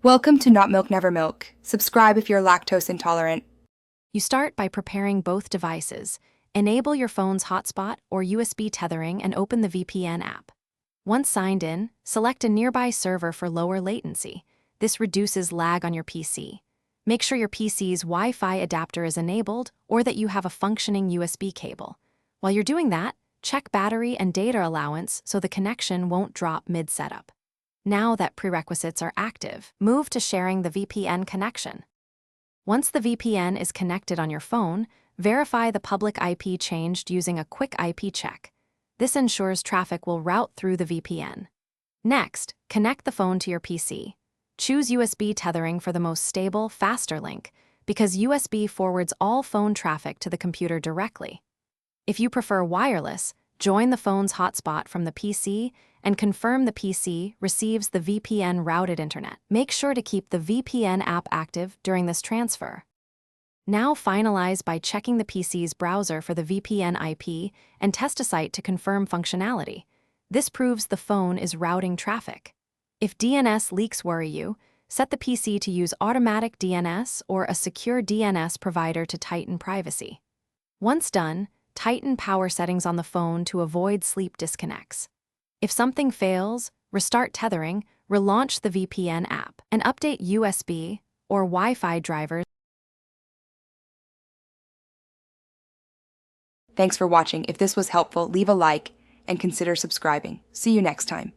Welcome to Not Milk Never Milk. Subscribe if you're lactose intolerant. You start by preparing both devices. Enable your phone's hotspot or USB tethering and open the VPN app. Once signed in, select a nearby server for lower latency. This reduces lag on your PC. Make sure your PC's Wi-Fi adapter is enabled or that you have a functioning USB cable. While you're doing that, check battery and data allowance so the connection won't drop mid-setup. Now that prerequisites are active, move to sharing the VPN connection. Once the VPN is connected on your phone, verify the public IP changed using a quick IP check. This ensures traffic will route through the VPN. Next, connect the phone to your PC. Choose USB tethering for the most stable, faster link, because USB forwards all phone traffic to the computer directly. If you prefer wireless, join the phone's hotspot from the PC and confirm the PC receives the VPN-routed internet. Make sure to keep the VPN app active during this transfer. Now finalize by checking the PC's browser for the VPN IP and test a site to confirm functionality. This proves the phone is routing traffic. If DNS leaks worry you, set the PC to use automatic DNS or a secure DNS provider to tighten privacy. Once done, tighten power settings on the phone to avoid sleep disconnects. If something fails, restart tethering, relaunch the VPN app, and update USB or Wi-Fi drivers. Thanks for watching. If this was helpful, leave a like and consider subscribing. See you next time.